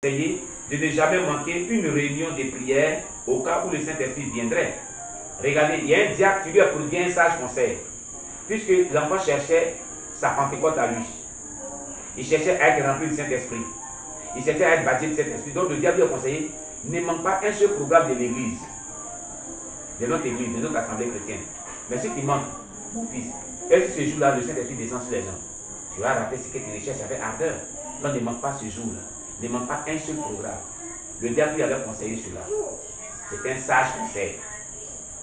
Essayez de ne jamais manquer une réunion de prière au cas où le Saint-Esprit viendrait. Regardez, il y a un diacre qui lui a prodigué un sage conseil. Puisque l'enfant cherchait sa Pentecôte à lui. Il cherchait à être rempli du Saint-Esprit. Il cherchait à être baptisé du Saint-Esprit. Donc le diable lui a conseillé, ne manque pas un seul programme de l'église. De notre église, de notre assemblée chrétienne. Mais ce qui manque, mon fils, est-ce que ce jour-là, le Saint-Esprit descend sur les gens? Tu vas rater ce que tu recherches avec ardeur. Donc ne manque pas ce jour-là. Ne manque pas un seul programme. Le diable lui avait conseillé cela. C'est un sage conseil.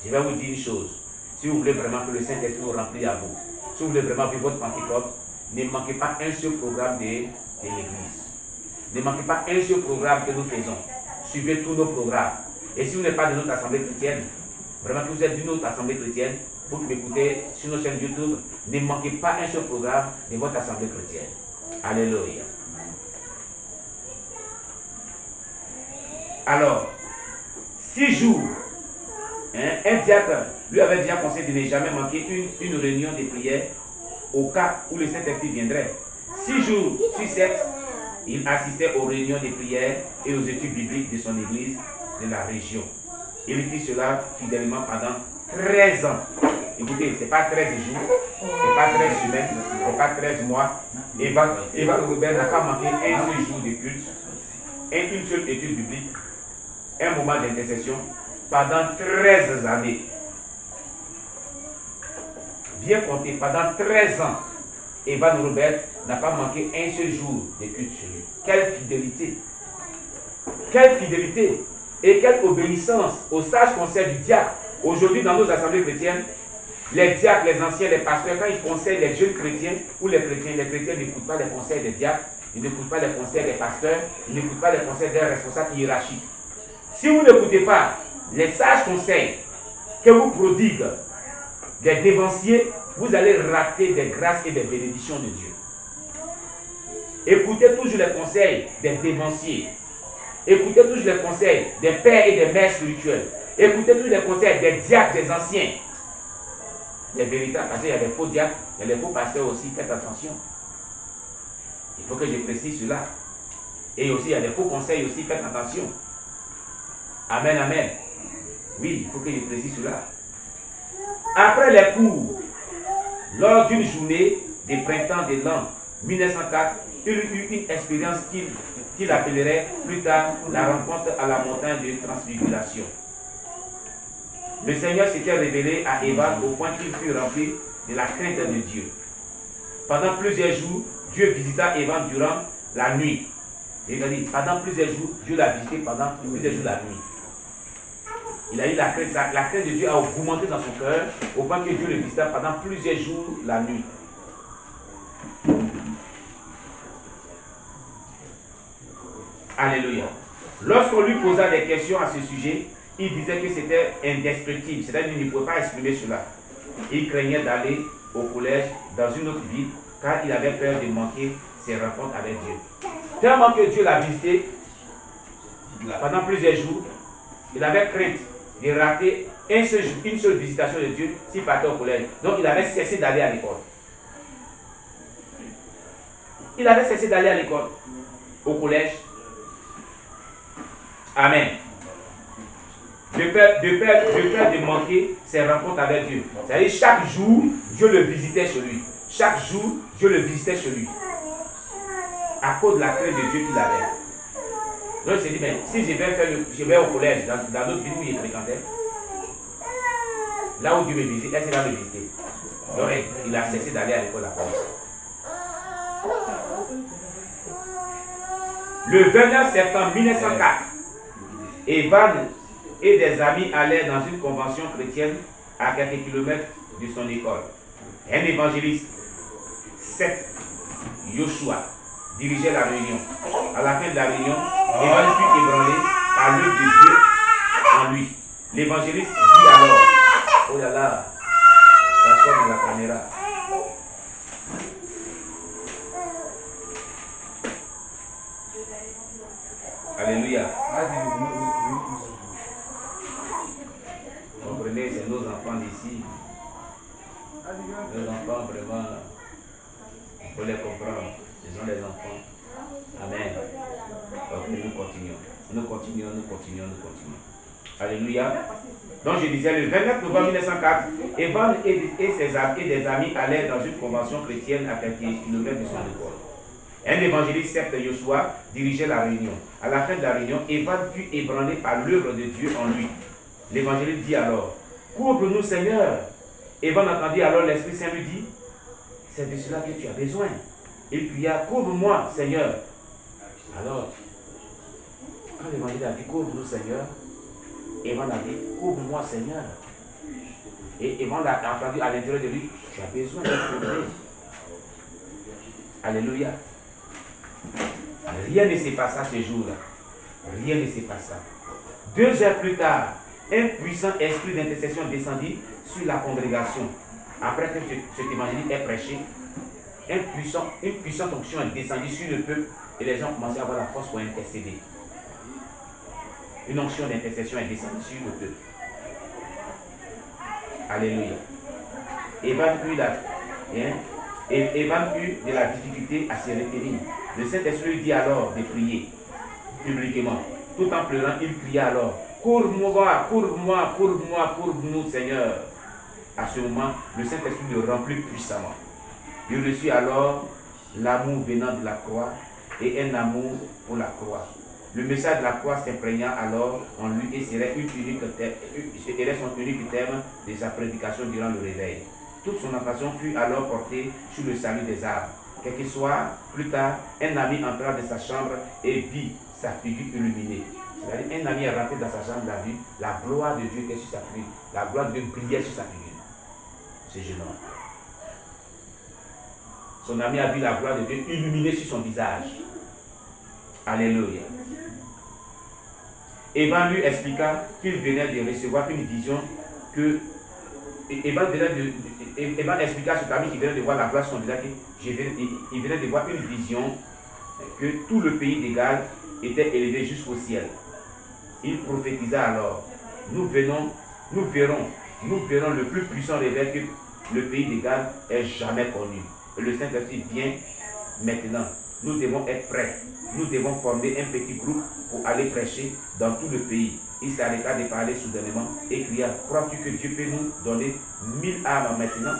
Je vais vous dire une chose. Si vous voulez vraiment que le Saint-Esprit vous remplisse à vous, si vous voulez vraiment vivre votre Pentecôte, ne manquez pas un seul programme de l'église. Ne manquez pas un seul programme que nous faisons. Suivez tous nos programmes. Et si vous n'êtes pas de notre assemblée chrétienne, vraiment que vous êtes d'une autre assemblée chrétienne, vous qui m'écoutez sur nos chaînes YouTube, ne manquez pas un seul programme de votre assemblée chrétienne. Alléluia. Alors, 6 jours, un diacre lui avait déjà conseillé de ne jamais manquer une réunion de prière au cas où le Saint-Esprit viendrait. 6 jours sur 7, il assistait aux réunions de prière et aux études bibliques de son église de la région. Il fit cela fidèlement pendant 13 ans. Écoutez, ce n'est pas 13 jours, ce n'est pas 13 semaines, ce n'est pas 13 mois. Evan Robert n'a pas manqué un seul jour de culte, une seule étude biblique, un moment d'intercession pendant 13 années. Bien compté, pendant 13 ans, Evan Robert n'a pas manqué un seul jour de culte chez lui. Quelle fidélité! Quelle fidélité et quelle obéissance au sage conseil du diacre. Aujourd'hui, dans nos assemblées chrétiennes, les diacres, les anciens, les pasteurs, quand ils conseillent les jeunes chrétiens ou les chrétiens n'écoutent pas les conseils des diacres, ils n'écoutent pas les conseils des pasteurs, ils n'écoutent pas les conseils des responsables hiérarchiques. Si vous n'écoutez pas les sages conseils que vous prodiguent des dévanciers, vous allez rater des grâces et des bénédictions de Dieu. Écoutez toujours les conseils des dévanciers. Écoutez toujours les conseils des pères et des mères spirituels. Écoutez toujours les conseils des diacres, des anciens. Les véritables, parce qu'il y a des faux diacres, il y a des faux pasteurs aussi, faites attention. Il faut que je précise cela. Et aussi, il y a des faux conseils aussi, faites attention. Amen, amen. Oui, il faut que je précise cela. Après les cours, lors d'une journée de printemps de l'an 1904, il eut une expérience qu'il appellerait plus tard la rencontre à la montagne de transfiguration. Le Seigneur s'était révélé à Evan au point qu'il fut rempli de la crainte de Dieu. Pendant plusieurs jours, Dieu visita Evan durant la nuit. C'est-à-dire, pendant plusieurs jours, Dieu l'a visité pendant plusieurs jours la nuit. Il a eu la crainte de Dieu a augmenté dans son cœur au point que Dieu le visita pendant plusieurs jours la nuit. Alléluia. Lorsqu'on lui posa des questions à ce sujet, il disait que c'était indestructible, c'est-à-dire qu'il ne pouvait pas exprimer cela. Il craignait d'aller au collège dans une autre ville car il avait peur de manquer ses rencontres avec Dieu. Tellement que Dieu l'a visité pendant plusieurs jours, il avait crainte de rater une seule visitation de Dieu s'il partait au collège. Donc il avait cessé d'aller à l'école. Il avait cessé d'aller à l'école, au collège. Amen. De peur de manquer ses rencontres avec Dieu. C'est-à-dire chaque jour, Dieu le visitait chez lui. Chaque jour, Dieu le visitait chez lui. À cause de la crainte de Dieu qu'il avait. Donc il s'est dit, mais si je vais au collège, dans notre ville où il fréquentait, là où Dieu me visite, est-ce qu'il va me visiter? Donc il a cessé d'aller à l'école à cause. Le 29 septembre 1904, Evan et des amis allèrent dans une convention chrétienne à quelques kilomètres de son école. Un évangéliste, Seth Joshua, dirigeait la réunion. À la fin de la réunion, Evan fut ébranlé par l'œuvre de Dieu en lui. L'évangéliste dit alors, oh là là, ça sort dans la caméra. Alléluia. Comprenez, c'est nos enfants d'ici. Nos enfants, vraiment, il faut les comprendre. Ce sont les enfants. Amen. Donc, continuons. Nous continuons. Alléluia. Donc je disais, le 29 novembre 1904, Evan et des amis allèrent dans une convention chrétienne à quelques kilomètres de son école. Un évangéliste, certes Joshua, dirigeait la réunion. À la fin de la réunion, Evan fut ébranlé par l'œuvre de Dieu en lui. L'évangéliste dit alors, couvre-nous Seigneur. Evan entendit alors l'Esprit Saint lui dit, c'est de cela que tu as besoin. Il pria, couvre-moi Seigneur. Alors, quand l'évangéliste a dit, couvre-nous Seigneur, Evan a dit, couvre-moi Seigneur. Et Evan a entendu à l'intérieur de lui, tu as besoin de couvrir. Alléluia. Rien ne s'est passé ce jour-là. Rien ne s'est passé. 2 heures plus tard, un puissant esprit d'intercession descendit sur la congrégation. Après que cet évangile est prêché, une puissante onction est descendue sur le peuple et les gens commençaient à avoir la force pour intercéder. Une onction d'intercession est descendue sur le peuple. Alléluia. Evan eut de la difficulté à se retenir. Le Saint-Esprit lui dit alors de prier publiquement. Tout en pleurant, il cria alors, couvre-moi, couvre-moi, couvre-moi, couvre-nous Seigneur. À ce moment, le Saint-Esprit le remplit puissamment. Il reçut alors l'amour venant de la croix et un amour pour la croix. Le message de la croix s'imprégna alors en lui et serait son unique thème de sa prédication durant le réveil. Toute son attention fut alors portée sur le salut des âmes. Quelques soirs plus tard, un ami entra dans sa chambre et vit sa figure illuminée. C'est-à-dire, un ami est rentré dans sa chambre, a vu la gloire de Dieu était sur sa figure. La gloire de Dieu brillait sur sa figure. Ce jeune homme. Son ami a vu la gloire de Dieu illuminée sur son visage. Alléluia. Evan lui expliqua qu'il venait de recevoir une vision que Evan expliqua à cet ami qui venait de voir la gloire sur son visage qu'il venait de voir une vision que tout le pays d'Égal était élevé jusqu'au ciel. Il prophétisa alors, nous verrons le plus puissant réveil que le pays d'Égal ait jamais connu. Et le Saint-Esprit vient maintenant. Nous devons être prêts. Nous devons former un petit groupe pour aller prêcher dans tout le pays. Il s'arrêta de parler soudainement et cria, crois-tu que Dieu peut nous donner 1000 âmes maintenant?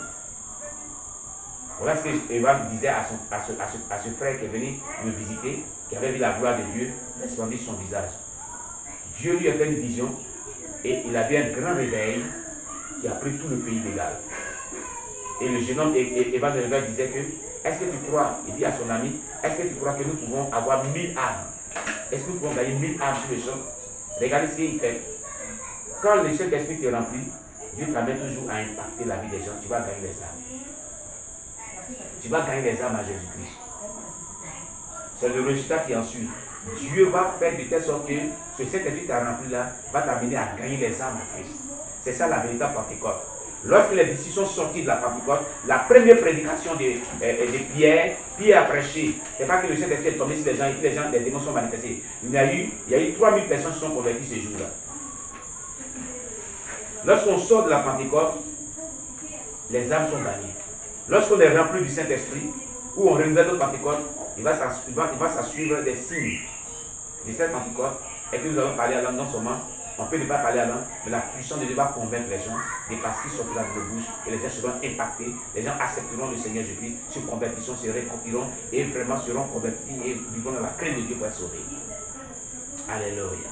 Voilà ce que Evan disait à ce frère qui est venu me visiter, qui avait vu la gloire de Dieu resplendir sur son visage. Dieu lui a fait une vision et il a vu un grand réveil qui a pris tout le pays d'Égal. Et le jeune homme, Evan de Réveil, disait que, est-ce que tu crois, il dit à son ami, est-ce que tu crois que nous pouvons avoir 1000 âmes? Est-ce que nous pouvons gagner 1000 âmes sur le champ? Regardez ce qu'il fait. Quand le Saint-Esprit te remplit, Dieu t'amène toujours à impacter la vie des gens. Tu vas gagner les âmes. Tu vas gagner les âmes à Jésus-Christ. C'est le résultat qui en suit. Dieu va faire de telle sorte que ce Saint-Esprit qui t'a rempli là va t'amener à gagner les âmes à Christ. C'est ça la véritable Pentecôte. Lorsque les disciples sont sortis de la Pentecôte, la première prédication de Pierre a prêché. Ce n'est pas que le Saint-Esprit est tombé sur les gens et que les démons sont manifestés. Il y a eu 3000 personnes qui sont converties ce jour-là. Lorsqu'on sort de la Pentecôte, les âmes sont gagnées. Lorsqu'on est rempli du Saint-Esprit, ou on renouvelle notre Pentecôte, il va s'assuivre des signes de cette Pentecôte et que nous allons parler à l'âme non seulement. On peut ne pas parler à l'homme, mais la puissance de Dieu va convaincre les gens des parce qu'ils sortiront de nos bouches et les gens seront impactés. Les gens accepteront le Seigneur Jésus-Christ, se convertiront, se réconfieront et vraiment seront convertis et vivront dans la crainte de Dieu pour être sauvés. Alléluia.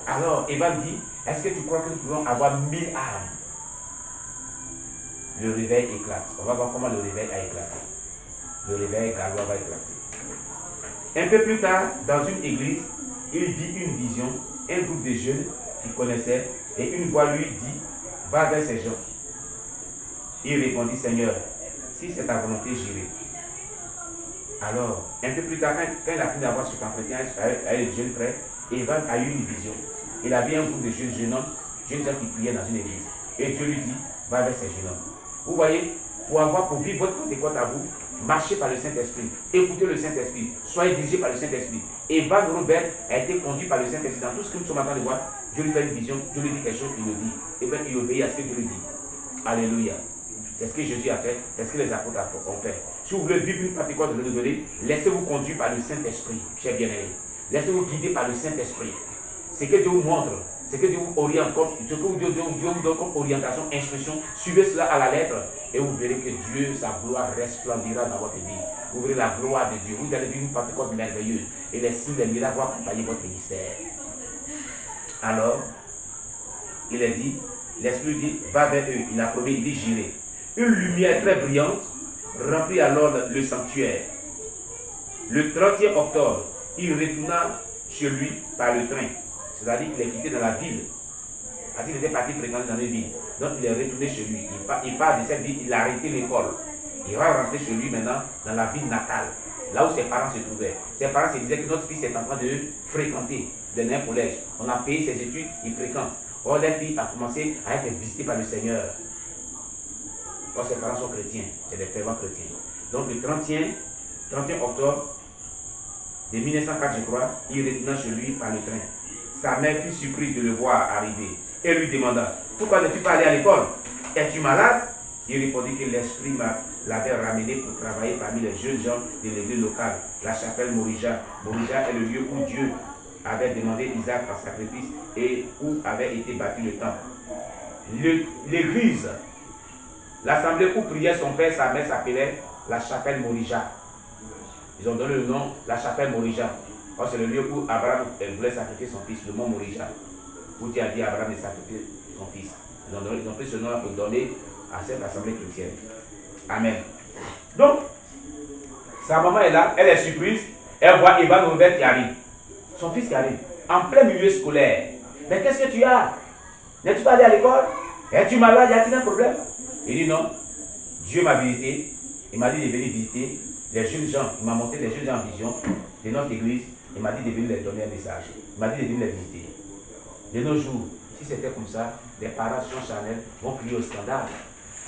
Alors, Evan dit, est-ce que tu crois que nous pouvons avoir 1000 âmes? Le réveil éclate. On va voir comment le réveil a éclaté. Le réveil gallois va éclater. Un peu plus tard, dans une église, il vit une vision. Un groupe de jeunes qu'il connaissait et une voix lui dit, va vers ces gens. Il répondit, Seigneur, si c'est ta volonté, j'irai. Alors, un peu plus tard, quand il a fini d'avoir cet entretien avec le jeune frère, Evan a eu une vision. Il avait un groupe de jeunes hommes qui priaient dans une église. Et Dieu lui dit, va vers ces jeunes hommes. Vous voyez, pour vivre votre Pentecôte à vous, marchez par le Saint-Esprit, écoutez le Saint-Esprit, soyez dirigés par le Saint-Esprit. Evan Robert a été conduit par le Saint-Esprit. Dans tout ce que nous sommes en train de voir, Dieu lui fait une vision, Dieu lui dit quelque chose, il le dit. Et bien il obéit à ce que Dieu lui dit. Alléluia. C'est ce que Jésus a fait, c'est ce que les apôtres ont fait. Si vous voulez vivre une Pentecôte renouvelée, laissez-vous conduire par le Saint-Esprit, chers bien-aimés. Laissez-vous guider par le Saint-Esprit. Ce que Dieu vous montre, ce que Dieu vous oriente, ce que Dieu vous donne comme orientation, instruction, suivez cela à la lettre et vous verrez que Dieu, sa gloire resplendira dans votre vie. Vous verrez la gloire de Dieu. Vous allez vivre une Pentecôte merveilleuse et les signes, les miracles vont accompagner votre ministère. Alors, il a dit, l'Esprit dit, va vers eux. Il a promis, il dit, j'irai. Une lumière très brillante remplit alors le sanctuaire. Le 30e octobre, il retourna chez lui par le train. C'est-à-dire qu'il est quitté dans la ville. Parce qu'il était parti fréquenter dans les villes. Donc il est retourné chez lui. Il part de cette ville, il a arrêté l'école. Il va rentrer chez lui maintenant dans la ville natale, là où ses parents se trouvaient. Ses parents se disaient que notre fils est en train de fréquenter dans un collège. On a payé ses études, il fréquente. Or, la fille a commencé à être visitée par le Seigneur. Or, ses parents sont chrétiens, c'est des fervents chrétiens. Donc le 31 octobre de 1904, je crois, il retourna chez lui par le train. Sa mère fut surprise de le voir arriver et lui demanda, pourquoi n'es-tu pas allé à l'école? Es-tu malade? Il répondit que l'esprit l'avait ramené pour travailler parmi les jeunes gens de l'église locale, la chapelle Morija. Morija est le lieu où Dieu avait demandé Isaac en sacrifice et où avait été bâti le temple. L'église, l'assemblée où priait son père, sa mère s'appelait la chapelle Morija. Ils ont donné le nom, la chapelle Morija. Or, c'est le lieu où Abraham voulait sacrifier son fils, le mont Morija. Où Dieu a dit à Abraham de sacrifier son fils. Ils ont pris ce nom pour donner à cette assemblée chrétienne. Amen. Donc, sa maman est là, elle est surprise, elle voit Evan Robert qui arrive. Son fils qui arrive, en plein milieu scolaire. Mais qu'est-ce que tu as? N'es-tu pas allé à l'école? Es-tu malade? Y a-t-il un problème? Il dit non. Dieu m'a visité, il m'a dit de venir visiter les jeunes gens. Il m'a montré les jeunes gens en vision de notre église. Il m'a dit de venir leur donner un message. Il m'a dit de venir les visiter. De nos jours, si c'était comme ça, les parents charnels vont crier au scandale.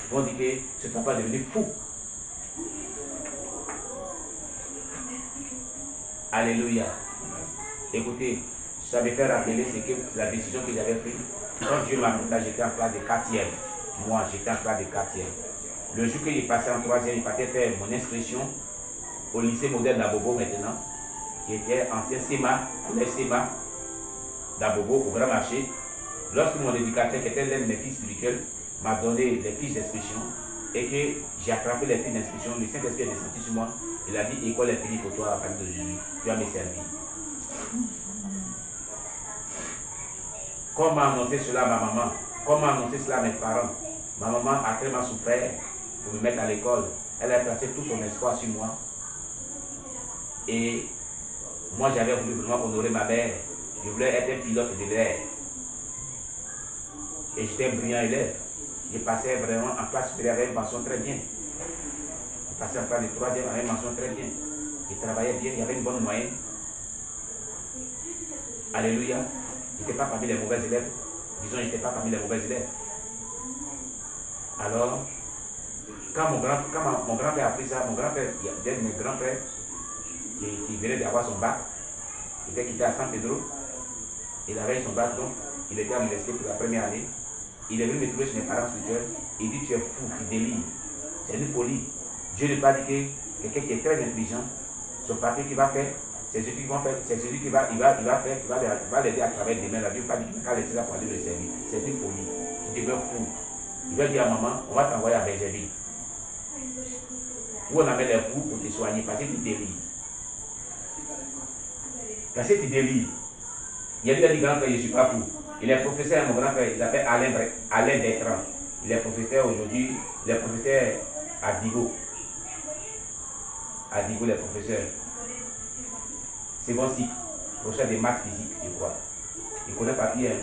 Ils vont dire que ce papa est devenu fou. Alléluia. Écoutez, ça me fait rappeler ce que la décision que j'avais prise. Quand Dieu m'a mis là, j'étais en classe de 4e. Moi, j'étais en classe de 4e. Le jour que j'ai passé en 3e, il partait faire mon inscription au lycée modèle d'Abobo maintenant, qui était ancien SEMA, le SEMA d'Abobo au Grand Marché. Lorsque mon éducateur, qui était l'un de mes fils spirituels, m'a donné les fiches d'inscription et que j'ai attrapé les fiches d'inscription, le Saint-Esprit est descendu sur moi. Il a dit, école est finie pour toi à partir d'aujourd'hui. Tu vas me servir. Comment annoncer cela à ma maman? Comment annoncer cela à mes parents? Ma maman a tellement souffert pour me mettre à l'école. Elle a placé tout son espoir sur moi. Et moi, j'avais voulu vraiment honorer ma mère. Je voulais être un pilote de l'air. Et j'étais un brillant élève. Je passais vraiment en classe supérieure avec une mention très bien. Je passais en classe de 3e avec une mention très bien. Je travaillais bien, il y avait une bonne moyenne. Alléluia. Je n'étais pas parmi les mauvais élèves. Disons, je n'étais pas parmi les mauvais élèves. Alors, quand mon grand-père a pris ça, mon grand-père, il y a un de mes grands-pères qui venait d'avoir son bac. Il était quitté à San Pedro. Il avait son bac, donc il était à l'université pour la première année. Il est venu me trouver chez mes parents spirituels. Il dit, tu es fou, tu délires. C'est une folie. Dieu n'est pas dit que quelqu'un qui est très intelligent, son papier qu'il va faire, c'est celui qui va faire, c'est celui qui va l'aider à travailler demain. La Dieu ne va pas dire qu'il va laisser ça pour aller le servir. C'est une folie. Tu deviens fou. Il va dire à maman, on va t'envoyer à Bergerville. Où on amène les fous pour te soigner parce que tu délires. Parce que tu délires. Il a dit grand-père, je ne suis pas fou. Il est professeur, mon grand-père, il s'appelle Alain Bertrand. Il est professeur aujourd'hui, il est professeur à Digo. À Digo, il est professeur. C'est bon cycle, professeur de maths physique, je crois. Il connaît papier, hein.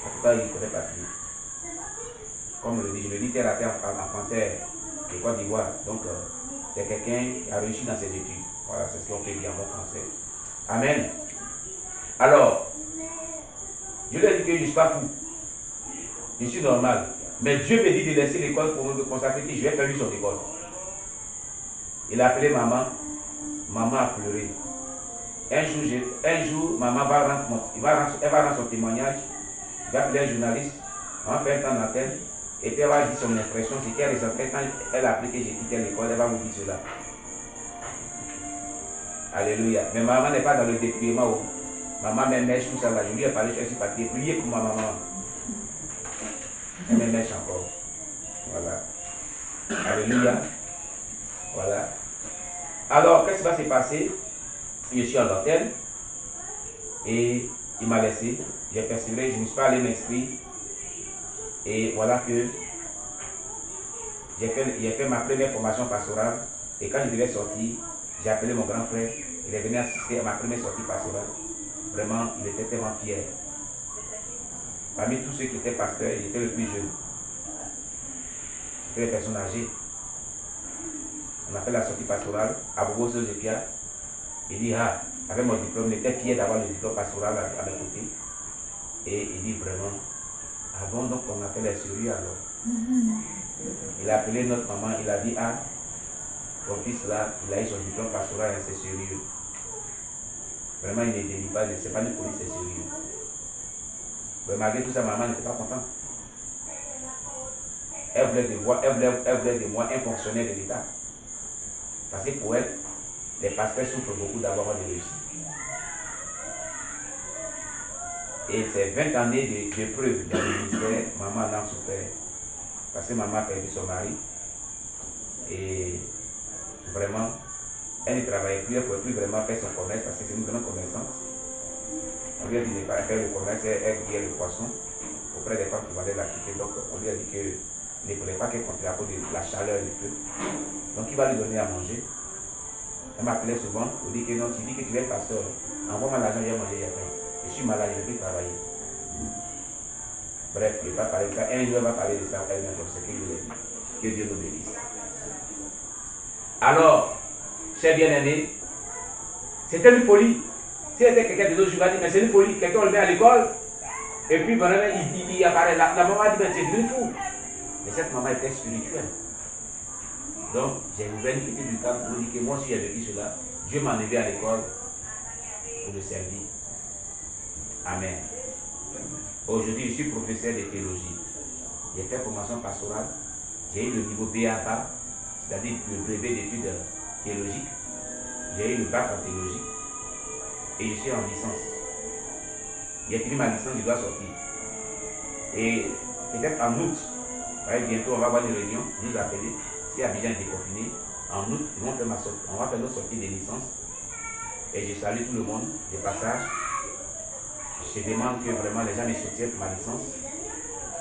En tout cas, il connaît papier. Comme je le dis terre à terre en français de Côte d'Ivoire. Donc, c'est quelqu'un qui a réussi dans ses études. Voilà, c'est ce qu'on peut dire en bon français. Amen. Alors, je lui ai dit que je ne suis pas fou. Je suis normal. Mais Dieu me dit de laisser l'école pour me consacrer, que je vais faire lui son école. Il a appelé maman. Maman a pleuré. Un jour, maman elle va rendre son témoignage. Il va appeler un journaliste. On va faire un temps d'antenne. Et puis elle va dire son impression. C'est qu'elle ressentait quand elle a appris que j'ai quitté l'école. Elle va vous dire cela. Alléluia. Mais maman n'est pas dans le dépouillement. Maman me mèche tout ça là. Je lui ai parlé, je suis parti. Priez pour ma maman. Elle me mèche encore. Voilà. Alléluia. Voilà. Alors, qu'est-ce qui va se passer? Je suis en dentelle. Et il m'a laissé. J'ai persévéré. Je ne suis pas allé m'inscrire. Et voilà que j'ai fait ma première formation pastorale. Et quand je devais sortir, j'ai appelé mon grand frère. Il est venu assister à ma première sortie pastorale. Vraiment, il était tellement fier. Parmi tous ceux qui étaient pasteurs, il était le plus jeune. C'était les personnes âgées. On a fait la sortie pastorale à Bobo Zepia. Il dit, ah, avec mon diplôme, il était fier d'avoir le diplôme pastoral à mes côtés. Et il dit vraiment, ah bon, donc on a fait les sérieux alors. Il a appelé notre maman, il a dit, ah, ton fils là, il a eu son diplôme pastoral, c'est sérieux. Vraiment, il ne dit pas, c'est pas une police, c'est sérieux. Mais malgré tout ça, maman n'était pas contente. Elle voulait de moi un fonctionnaire de l'État. Parce que pour elle, les pasteurs souffrent beaucoup d'avoir de réussite. Et ces 20 années de preuve dans le ministère, maman en a souffert. Parce que maman a perdu son mari. Et vraiment, elle ne travaillait plus, elle ne pouvait plus vraiment faire son commerce parce que c'est une grande commerçante. On lui a dit de ne pas faire le commerce, elle guillait le poisson auprès des femmes qui vendaient la quitter. Donc on lui a dit qu'il ne voulait pas qu'elle continue à cause de la chaleur et du feu. Donc il va lui donner à manger. Elle m'appelait souvent pour dire que non, tu dis que tu es pasteur. Envoie-moi l'argent, j'ai mangé, j'ai faim. Je suis malade, je ne peux plus travailler. Bref, il ne va pas parler de ça. Un jour, elle va parler de ça elle-même, comme c'est qu'il lui a dit. Que Dieu nous bénisse. Alors, chers bien-aimés, c'était une folie. Si c'était quelqu'un de d'autres, je vais dire, mais c'est une folie. Quelqu'un le met à l'école, et puis il apparaît. La maman dit, mais tu es devenu fou. Mais cette maman était spirituelle. Donc, j'ai ouvert une petite du camp pour dire que moi, si j'ai vécu cela, Dieu m'a enlevé à l'école pour le servir. Amen. Aujourd'hui, je suis professeur de théologie. J'ai fait formation pastorale. J'ai eu le niveau BAPA, c'est-à-dire le brevet d'études théologiques. J'ai eu le bac en théologie. Et je suis en licence. J'ai fini ma licence, je dois sortir. Et peut-être en août, bientôt on va avoir une réunion, nous appeler. Si Abidjan est déconfiné, en août, on va faire notre sortie de licence. Et je salue tout le monde de passage. Je demande que vraiment les gens me soutiennent pour ma licence.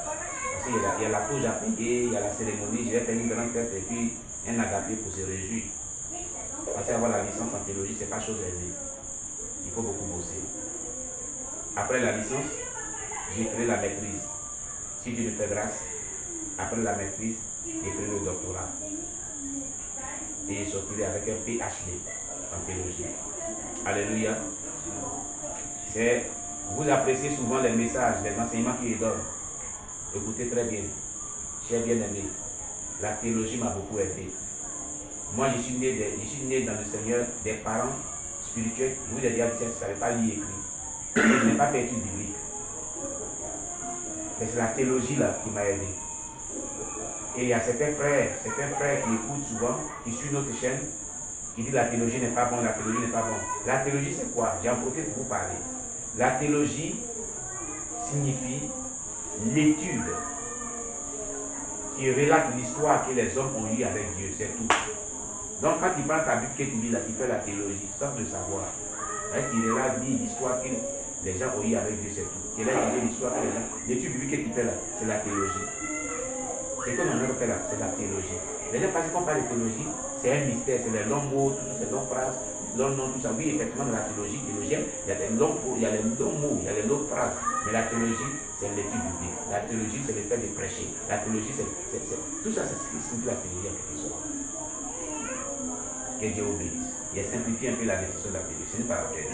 Parce qu'il y a la touche à payer, il y a la cérémonie, je vais faire une grande fête et puis un agapé pour se réjouir. Parce qu'avoir la licence en théologie, ce n'est pas chose aisée. Il faut beaucoup bosser. Après la licence, j'ai fait la maîtrise. Si Dieu me fait grâce, après la maîtrise, j'ai fait le doctorat. Et je sortirai avec un PhD en théologie. Alléluia. Vous appréciez souvent les messages, les enseignements qu'il donne. Écoutez très bien. Chers bien-aimés, la théologie m'a beaucoup aidé. Moi, je suis né dans le Seigneur des parents spirituels. Je vous ai dit, je ne savais pas lire et écrire. Je n'ai pas fait études bibliques. Mais c'est la théologie là qui m'a aidé. Et il y a certains frères qui écoutent souvent, qui suivent notre chaîne, qui disent la théologie n'est pas bonne, la théologie n'est pas bonne. La théologie c'est quoi? J'en profite pour vous parler. La théologie signifie l'étude qui relate l'histoire que les hommes ont eue avec Dieu, c'est tout. Donc quand tu prends ta Bible que tu lis là, tu fais la théologie, sans le savoir. Tu relates l'histoire que les gens ont eue avec Dieu, c'est tout. Tu relates l'histoire que les gens... L'étude biblique que tu fais là, c'est la théologie. C'est comme on a fait là, c'est la théologie. Les gens pensent qu'on parle de théologie, c'est un mystère, c'est les longs mots, toutes ces longues phrases, longs noms, tout ça. Oui, effectivement, dans la théologie théologienne, il y a les longs mots, il y a les longues phrases. Mais la théologie, c'est l'étude biblique. La théologie, c'est le fait de prêcher. La théologie, c'est tout ça, c'est ce qui signifie la théologie en quelque sorte. Que Dieu vous bénisse. Il a simplifié un peu la définition de la théologie. C'est une parenthèse.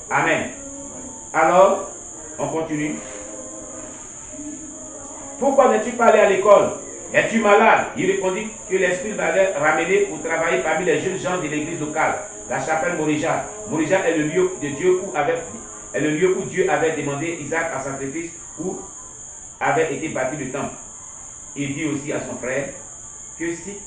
Amen. Alors, on continue. Pourquoi n'es-tu pas allé à l'école? Es-tu malade? Il répondit que l'esprit m'avait ramené pour travailler parmi les jeunes gens de l'église locale, la chapelle Morija. Morija est le lieu de Dieu où Dieu avait demandé Isaac à sacrifice, où avait été bâti le temple. Il dit aussi à son frère que d'ici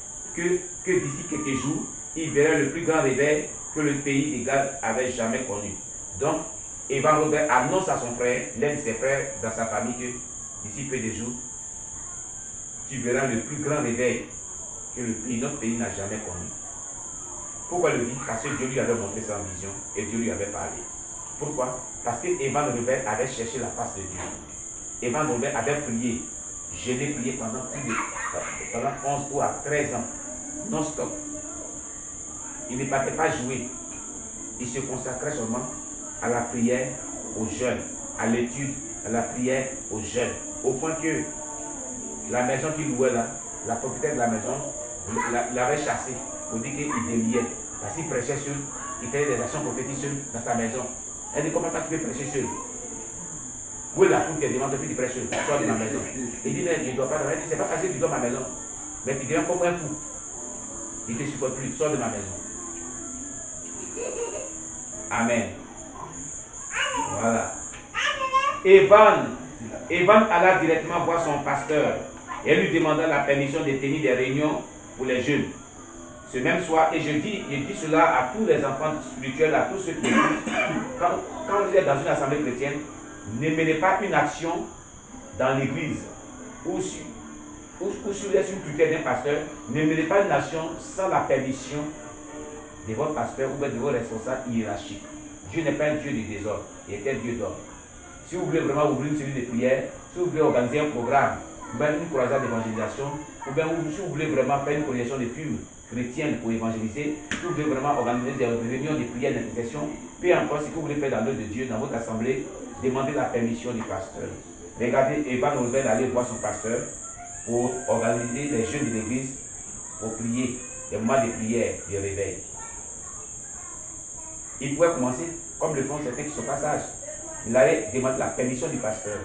quelques jours, il verrait le plus grand réveil que le pays de Gad avait jamais connu. Donc, Evan Robert annonce à son frère, l'un de ses frères dans sa famille, que d'ici peu de jours, tu verras le plus grand réveil que notre pays n'a jamais connu. Pourquoi le dit? Parce que Dieu lui avait montré ça en vision et Dieu lui avait parlé. Pourquoi? Parce que Evan Robert avait cherché la face de Dieu. Evan Robert avait prié, jeûné, prié pendant 11 ou à 13 ans, non-stop. Il ne partait pas jouer. Il se consacrait seulement à la prière, aux jeûnes, à l'étude, à la prière, aux jeûnes. Au point que la maison qu'il louait là, la propriétaire de la maison l'avait chassé pour dire qu'il déliait. Parce qu'il prêchait seul, il faisait des actions prophétiques seul dans sa maison. Elle dit, comment tu peux prêcher seul? Où est la foule qui demande de faire prêcher seul? Sors de ma maison. Il dit, mais je ne dois pas. Elle dit, c'est pas facile, tu dois ma maison. Mais tu deviens comme un fou. Il ne te supporte plus, sors de ma maison. Amen. Voilà. Evan alla directement voir son pasteur et lui demanda la permission de tenir des réunions pour les jeunes. Ce même soir, et je dis cela à tous les enfants spirituels, à tous ceux qui écoutent, quand vous êtes dans une assemblée chrétienne, ne menez pas une action dans l'église ou sur une tutelle d'un pasteur, ne menez pas une action sans la permission de votre pasteur ou de vos responsables hiérarchiques. Dieu n'est pas un Dieu de désordre, il est un Dieu d'ordre. Si vous voulez vraiment ouvrir une série de prières, si vous voulez organiser un programme, ou bien une croisade d'évangélisation, ou bien si vous voulez vraiment faire une congrégation de films chrétienne pour évangéliser, si vous voulez vraiment organiser des réunions de prières d'intercession, peu importe ce que vous voulez faire dans l'œuvre de Dieu, dans votre assemblée, demandez la permission du pasteur. Regardez, Evan Robert aller voir son pasteur pour organiser les jeunes de l'église, pour prier, des moments de prière, de réveil. Il pouvait commencer, comme le font certains qui sont pas sages. Il allait demander la permission du pasteur.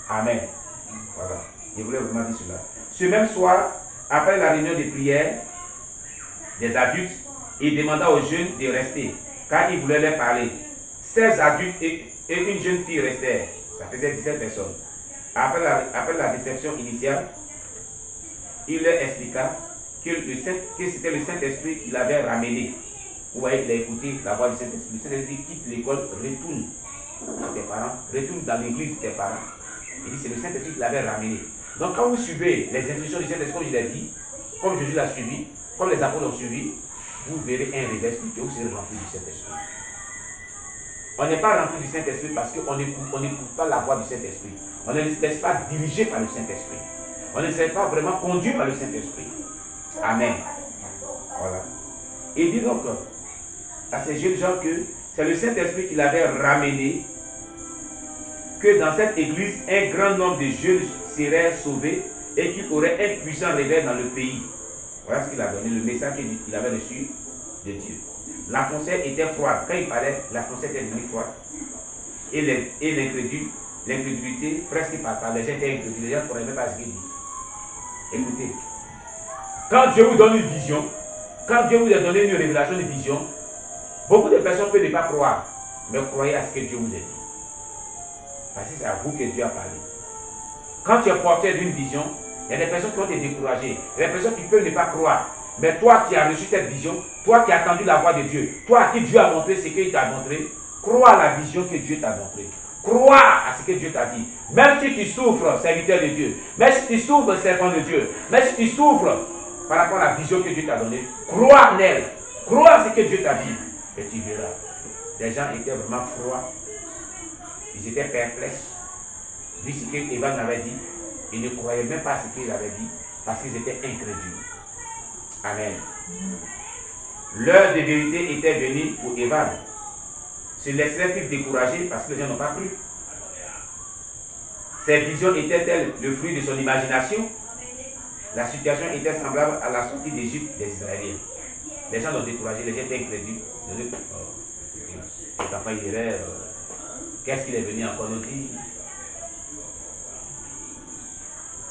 Amen. Voilà. Je voulais vraiment dire cela. Ce même soir, après la réunion de prière des adultes, il demanda aux jeunes de rester, car il voulait leur parler. 16 adultes et une jeune fille restèrent. Ça faisait 17 personnes. Après la réception initiale, il leur expliqua que c'était le Saint-Esprit qui l'avait ramené. Vous voyez, il a écouté la voix du Saint-Esprit. Le Saint-Esprit quitte l'école, retourne chez tes parents, retourne dans l'église de tes parents. Il dit, c'est le Saint-Esprit qui l'avait ramené. Donc quand vous suivez les instructions du Saint-Esprit, comme je l'ai dit, comme Jésus l'a suivi, comme les apôtres l'ont suivi, vous verrez un réveil spirituel, vous serez rempli du Saint-Esprit. On n'est pas rempli du Saint-Esprit parce qu'on n'écoute pas la voix du Saint-Esprit. On ne se laisse pas diriger par le Saint-Esprit. On ne se laisse pas vraiment conduit par le Saint-Esprit. Amen. Voilà. Il dit donc à ces jeunes gens que c'est le Saint-Esprit qui l'avait ramené, que dans cette église, un grand nombre de jeunes seraient sauvés et qu'il aurait un puissant réveil dans le pays. Voilà ce qu'il a donné, le message qu'il avait reçu de Dieu. L'atmosphère était froide. Quand il parlait, l'atmosphère était devenue froide. Et l'incrédulité presque par les gens étaient incrédules. Les gens ne comprenaient même pas ce qu'il dit. Écoutez, quand Dieu vous donne une vision, quand Dieu vous a donné une révélation de vision, beaucoup de personnes peuvent ne pas croire, mais croyez à ce que Dieu vous a dit. Parce que c'est à vous que Dieu a parlé. Quand tu es porteur d'une vision, il y a des personnes qui vont te décourager. Il y a des personnes qui peuvent ne pas croire. Mais toi qui as reçu cette vision, toi qui as attendu la voix de Dieu, toi à qui Dieu a montré ce qu'il t'a montré, crois à la vision que Dieu t'a montrée. Crois à ce que Dieu t'a dit. Même si tu souffres, serviteur de Dieu, même si tu souffres, servant de Dieu, même si tu souffres par rapport à la vision que Dieu t'a donnée, crois en elle. Crois à ce que Dieu t'a dit. Et tu verras. Les gens étaient vraiment froids. Ils étaient perplexes. Vu ce qu'Evan avait dit, ils ne croyaient même pas à ce qu'il avait dit parce qu'ils étaient incrédules. Amen. L'heure de vérité était venue pour Evan. Se laisserait-il décourager parce que les gens n'ont pas cru? Ces visions étaient-elles le fruit de son imagination? La situation était semblable à la sortie d'Égypte des Israéliens. Les gens l'ont découragé, les gens étaient incrédules. Cet enfant il irait, qu'est-ce qu'il est venu encore nous dire?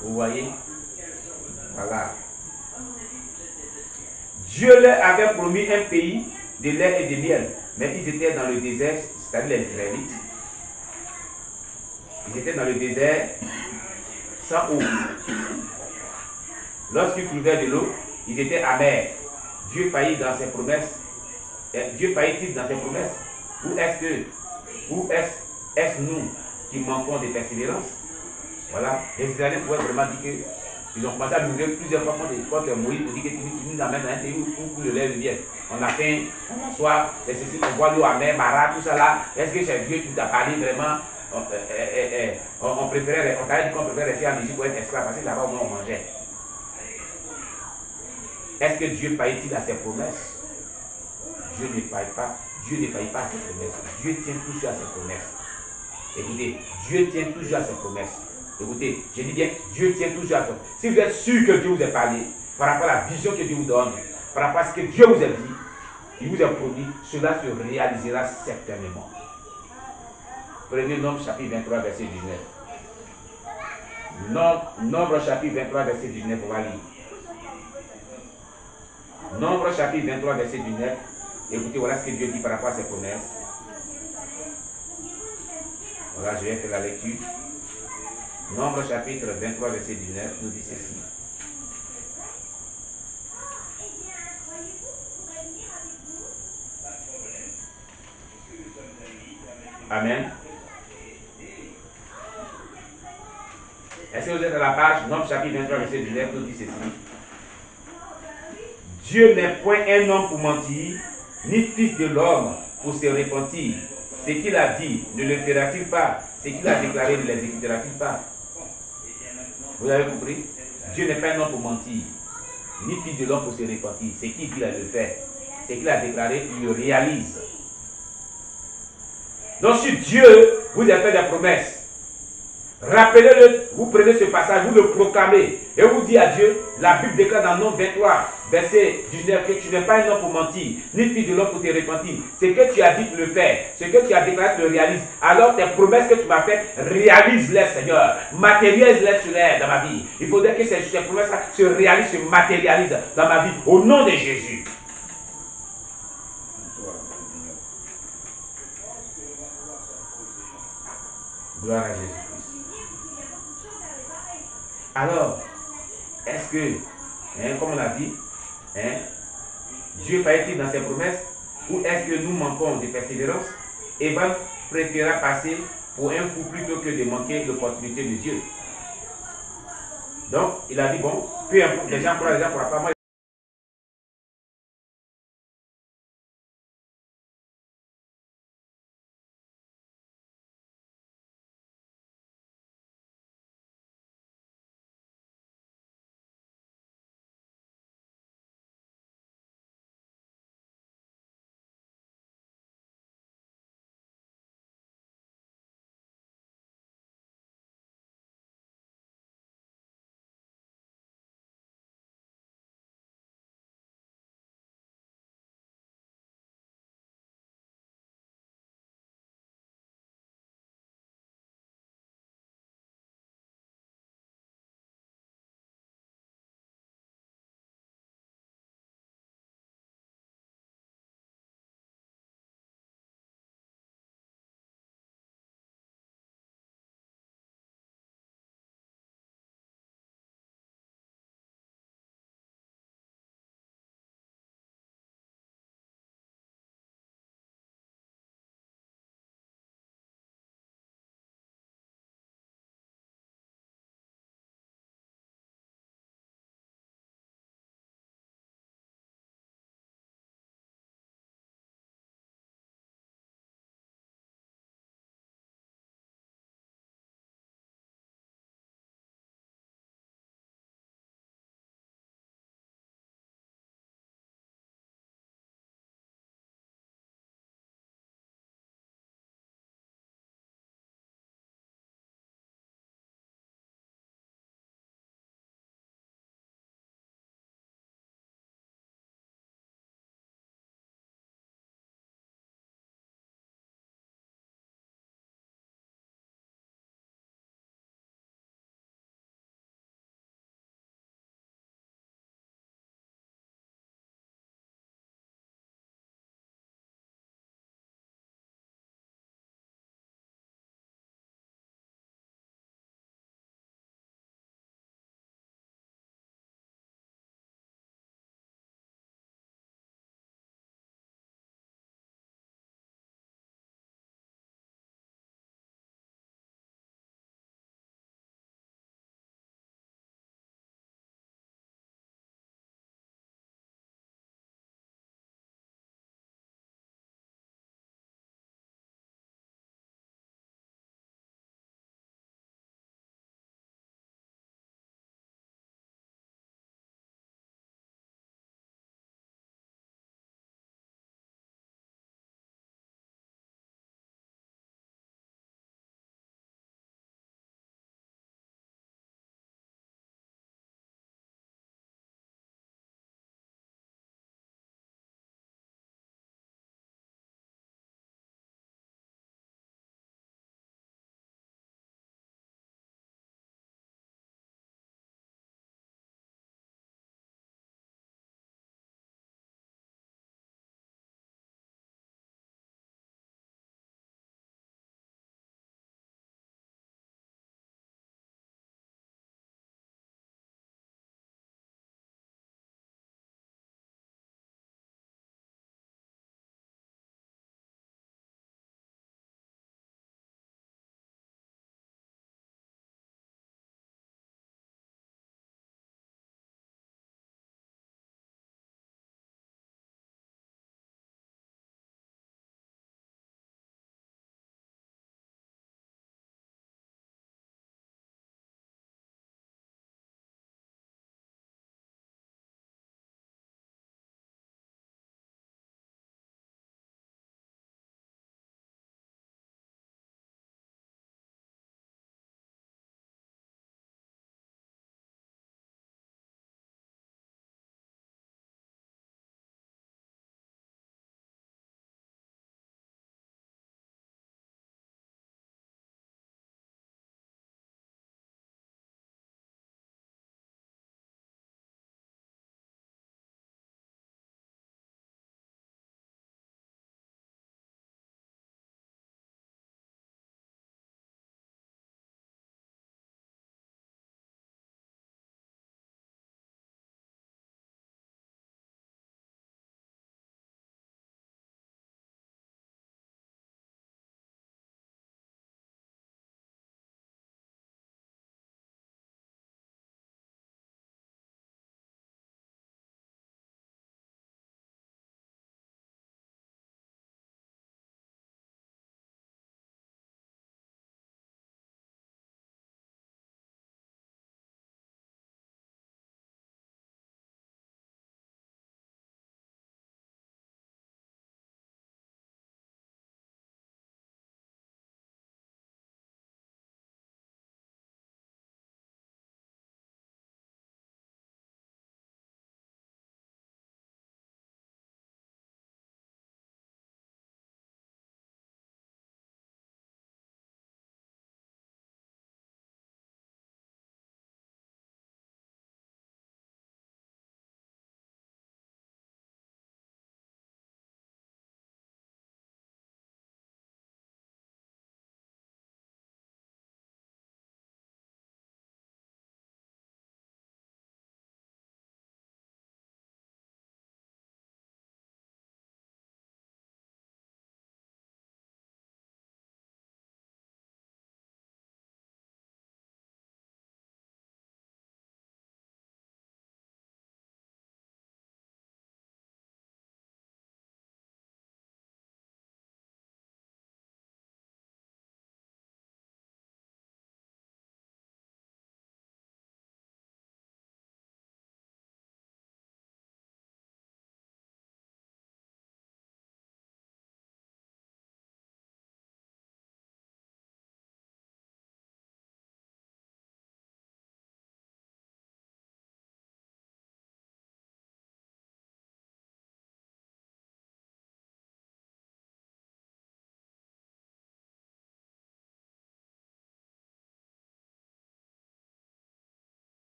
Vous voyez? Voilà. Dieu leur avait promis un pays de lait et de miel, mais ils étaient dans le désert, c'est-à-dire les Israélites. Ils étaient dans le désert sans eau. Lorsqu'ils trouvaient de l'eau, ils étaient amers. Dieu faillit dans ses promesses Dieu faillit-il dans ses promesses? Ou est-ce nous qui manquons de persévérance? Voilà, les Israéliens pouvaient vraiment dire qu'ils ont commencé à mourir plusieurs fois contre Moïse pour dire que tu nous amènes dans un pays où le lait vient. On a faim, on a soif, c'est ceci, on boit l'eau amère, Mara, tout ça là. Est-ce que c'est Dieu qui t'a parlé vraiment? On t'avait dit qu'on préférait rester en Égypte pour être esclave parce que là-bas au moins on mangeait. Est-ce que Dieu faillit-il à ses promesses? Dieu ne faillit pas. Dieu ne faillit pas à ses promesses. Dieu tient toujours à ses promesses. Écoutez, Dieu tient toujours à ses promesses. Écoutez, je dis bien, Dieu tient toujours à ses promesses. Si vous êtes sûr que Dieu vous a parlé, par rapport à la vision que Dieu vous donne, par rapport à ce que Dieu vous a dit, il vous a promis, cela se réalisera certainement. Prenez Nombre chapitre 23, verset 19. Nombre chapitre 23, verset 19, on va lire. Nombre chapitre 23, verset 19. Écoutez, voilà ce que Dieu dit par rapport à ses promesses. Voilà, je vais faire la lecture. Nombre chapitre 23, verset 19, nous dit ceci. Amen. Est-ce que vous êtes à la page? Nombre chapitre 23, verset 19, nous dit ceci. Dieu n'est point un homme pour mentir, ni fils de l'homme pour se repentir. Ce qu'il a dit, ne le fera-t-il pas? Ce qu'il a déclaré, ne l'exécutera-t-il pas? Vous avez compris? Dieu n'est pas un homme pour mentir, ni fils de l'homme pour se repentir. Ce qu'il dit, il le fait. Ce qu'il a déclaré, il le réalise. Donc si Dieu vous a fait des promesses, rappelez-le, vous prenez ce passage, vous le proclamez, et vous dites à Dieu, la Bible déclare dans Nombre 23, verset 19, que tu n'es pas un homme pour mentir, ni fils de l'homme pour te repentir. Ce que tu as dit, tu le fais. Ce que tu as déclaré, tu le réalises. Alors tes promesses que tu m'as faites, réalise-les, Seigneur. Matérialise-les dans ma vie. Il faudrait que ces promesses se réalisent, se matérialisent dans ma vie. Au nom de Jésus. Gloire à Jésus. Alors, est-ce que, comme on a dit, Dieu faillit-il dans ses promesses, ou est-ce que nous manquons de persévérance? Evan préféra passer pour un fou plutôt que de manquer l'opportunité de Dieu. Donc, il a dit, bon, peu importe, les gens pourront pas, moi